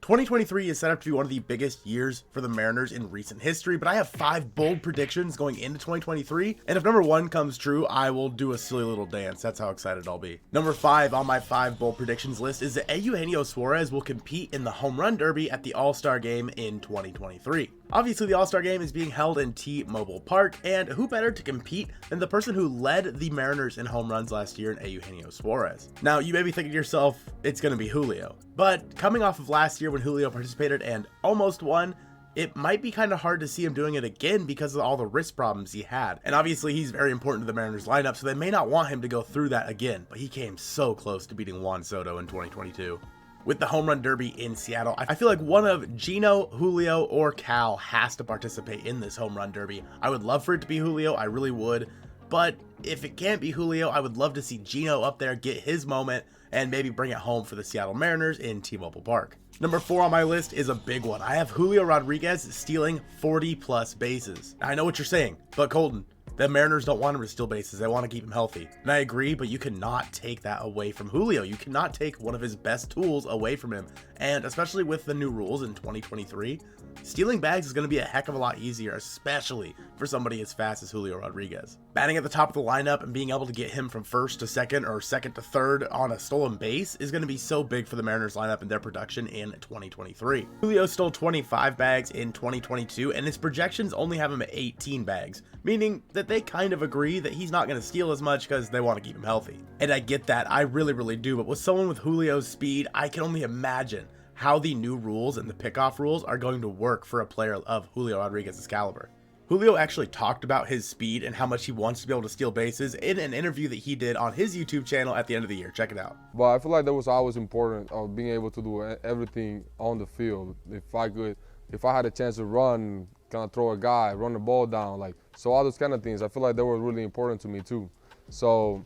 2023 is set up to be one of the biggest years for the Mariners in recent history, but I have 5 bold predictions going into 2023, and if number 1 comes true, I will do a silly little dance. That's how excited I'll be. Number 5 on my 5 bold predictions list is that Eugenio Suarez will compete in the Home Run Derby at the All-Star Game in 2023. Obviously, the All-Star Game is being held in T-Mobile Park, and who better to compete than the person who led the Mariners in home runs last year in Eugenio Suarez. Now, you may be thinking to yourself, it's going to be Julio. But coming off of last year when Julio participated and almost won, it might be kind of hard to see him doing it again because of all the wrist problems he had. And obviously, he's very important to the Mariners lineup, so they may not want him to go through that again, but he came so close to beating Juan Soto in 2022. With the Home Run Derby in Seattle, I feel like one of Gino, Julio, or Cal has to participate in this Home Run Derby. I would love for it to be Julio, I really would, but if it can't be Julio, I would love to see Gino up there get his moment and maybe bring it home for the Seattle Mariners in T-Mobile Park. Number 4 on my list is a big one. I have Julio Rodriguez stealing 40 plus bases. Now, I know what you're saying, but Colton, the Mariners don't want him to steal bases. They want to keep him healthy. And I agree, but you cannot take that away from Julio. You cannot take one of his best tools away from him. And especially with the new rules in 2023, stealing bags is going to be a heck of a lot easier, especially for somebody as fast as Julio Rodriguez. Batting at the top of the lineup and being able to get him from first to second or second to third on a stolen base is going to be so big for the Mariners lineup and their production in 2023. Julio stole 25 bags in 2022, and his projections only have him at 18 bags, meaning that they kind of agree that he's not going to steal as much because they want to keep him healthy. And I get that, I really do, but with someone with Julio's speed, I can only imagine how the new rules and the pickoff rules are going to work for a player of Julio Rodriguez's caliber. Julio actually talked about his speed and how much he wants to be able to steal bases in an interview that he did on his YouTube channel at the end of the year. Check it out. But I feel like that was always important of being able to do everything on the field. If I had a chance to run, kind of throw a guy, run the ball down, so all those kind of things, I feel like they were really important to me too. So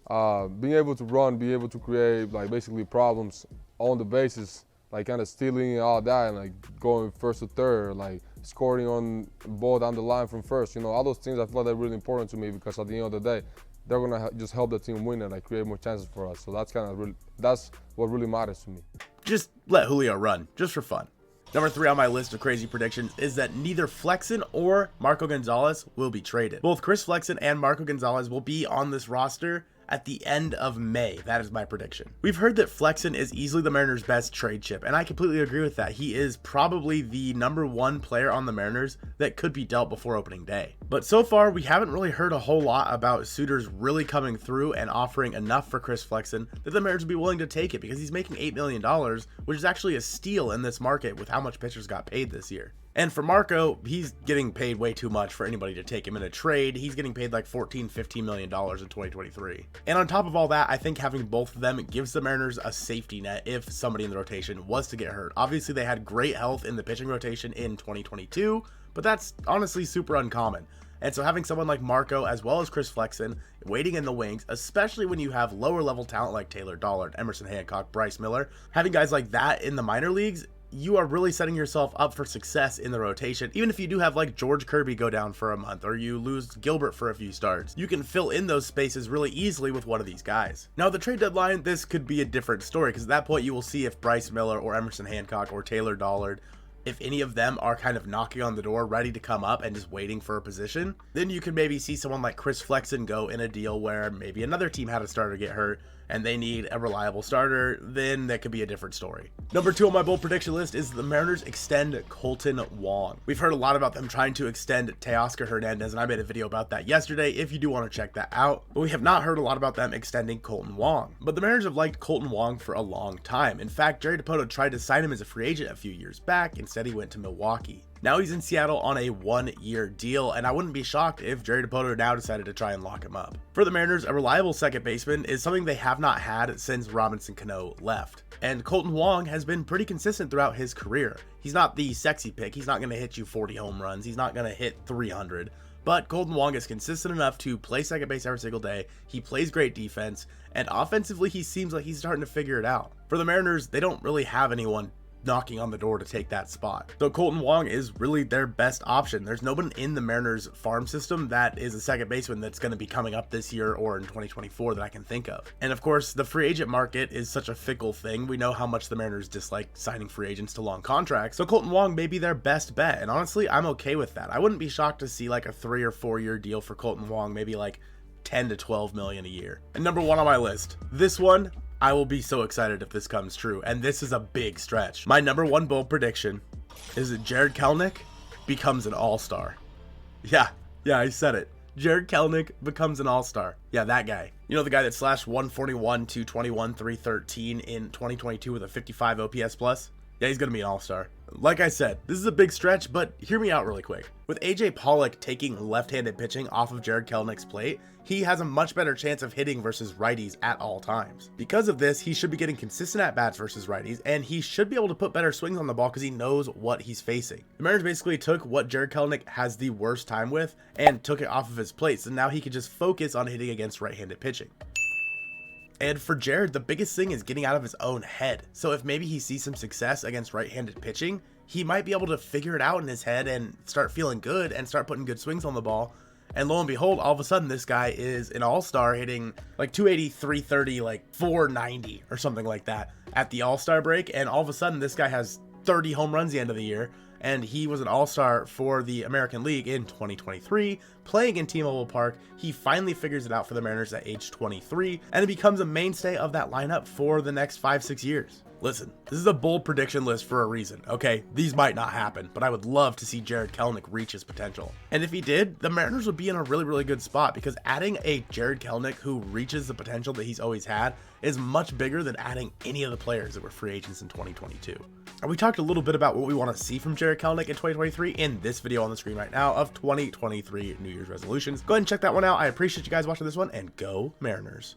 being able to run, be able to create basically problems on the bases, kind of stealing and all that, and going first to third, scoring on the ball down the line from first, all those things I feel like they're really important to me because at the end of the day, they're gonna just help the team win and create more chances for us. So that's what really matters to me. Just let Julio run, just for fun. Number 3 on my list of crazy predictions is that neither Flexin or Marco Gonzalez will be traded. Both Chris Flexin and Marco Gonzalez will be on this roster at the end of May. That is my prediction. We've heard that Flexin is easily the Mariners' best trade chip, and I completely agree with that. He is probably the number 1 player on the Mariners that could be dealt before opening day. But so far, we haven't really heard a whole lot about suitors really coming through and offering enough for Chris Flexin that the Mariners would be willing to take it, because he's making $8 million, which is actually a steal in this market with how much pitchers got paid this year. And for Marco, he's getting paid way too much for anybody to take him in a trade. He's getting paid like $14-15 million in 2023. And on top of all that, I think having both of them gives the Mariners a safety net if somebody in the rotation was to get hurt. Obviously, they had great health in the pitching rotation in 2022, but that's honestly super uncommon. And so having someone like Marco as well as Chris Flexin waiting in the wings, especially when you have lower level talent like Taylor Dollard, Emerson Hancock, Bryce Miller, having guys like that in the minor leagues, you are really setting yourself up for success in the rotation. Even if you do have like George Kirby go down for a month, or you lose Gilbert for a few starts, you can fill in those spaces really easily with one of these guys. Now, the trade deadline, this could be a different story, because at that point you will see if Bryce Miller or Emerson Hancock or Taylor Dollard, if any of them are kind of knocking on the door, ready to come up and just waiting for a position, then you can maybe see someone like Chris Flexin go in a deal where maybe another team had a starter get hurt and they need a reliable starter. Then that could be a different story. Number 2 on my bold prediction list is the Mariners extend Colton Wong. We've heard a lot about them trying to extend Teoscar Hernandez, and I made a video about that yesterday if you do want to check that out, but we have not heard a lot about them extending Colton Wong. But the Mariners have liked Colton Wong for a long time. In fact, Jerry Dipoto tried to sign him as a free agent a few years back. Instead, he went to Milwaukee. Now he's in Seattle on a 1-year deal, and I wouldn't be shocked if Jerry Dipoto now decided to try and lock him up. For the Mariners, a reliable second baseman is something they have not had since Robinson Cano left. And Colton Wong has been pretty consistent throughout his career. He's not the sexy pick. He's not going to hit you 40 home runs. He's not going to hit 300. But Colton Wong is consistent enough to play second base every single day. He plays great defense, and offensively, he seems like he's starting to figure it out. For the Mariners, they don't really have anyone knocking on the door to take that spot. So Colton Wong is really their best option. There's no one in the Mariners farm system that is a second baseman that's going to be coming up this year or in 2024 that I can think of. And of course, the free agent market is such a fickle thing. We know how much the Mariners dislike signing free agents to long contracts. So Colton Wong may be their best bet. And honestly, I'm okay with that. I wouldn't be shocked to see like a 3 or 4 year deal for Colton Wong, maybe like 10 to 12 million a year. And number 1 on my list, this one, I will be so excited if this comes true, and this is a big stretch. My number 1 bold prediction is that Jared Kelnick becomes an all-star. Yeah, I said it. Jared Kelnick becomes an all-star. Yeah, that guy. You know, the guy that slashed 141, 221, 313 in 2022 with a 55 OPS plus? Yeah, he's going to be an all-star. Like I said, this is a big stretch, but hear me out really quick. With AJ Pollock taking left-handed pitching off of Jared Kelnick's plate, he has a much better chance of hitting versus righties at all times. Because of this, he should be getting consistent at-bats versus righties, and he should be able to put better swings on the ball because he knows what he's facing. The Mariners basically took what Jared Kelnick has the worst time with and took it off of his plate, so now he can just focus on hitting against right-handed pitching. And for Jared, the biggest thing is getting out of his own head. So if maybe he sees some success against right-handed pitching, he might be able to figure it out in his head and start feeling good and start putting good swings on the ball. And lo and behold, all of a sudden, this guy is an all-star hitting like 280, 330, like 490 or something like that at the all-star break. And all of a sudden, this guy has 30 home runs the end of the year. And he was an all-star for the American League in 2023, playing in T-Mobile Park. He finally figures it out for the Mariners at age 23, and it becomes a mainstay of that lineup for the next 5-6 years. Listen, this is a bold prediction list for a reason, okay? These might not happen, but I would love to see Jared Kelnick reach his potential. And if he did, the Mariners would be in a really, really good spot because adding a Jared Kelnick who reaches the potential that he's always had is much bigger than adding any of the players that were free agents in 2022. And we talked a little bit about what we want to see from Jared Kelnick in 2023 in this video on the screen right now of 2023 New Year's resolutions. Go ahead and check that one out. I appreciate you guys watching this one, and go Mariners.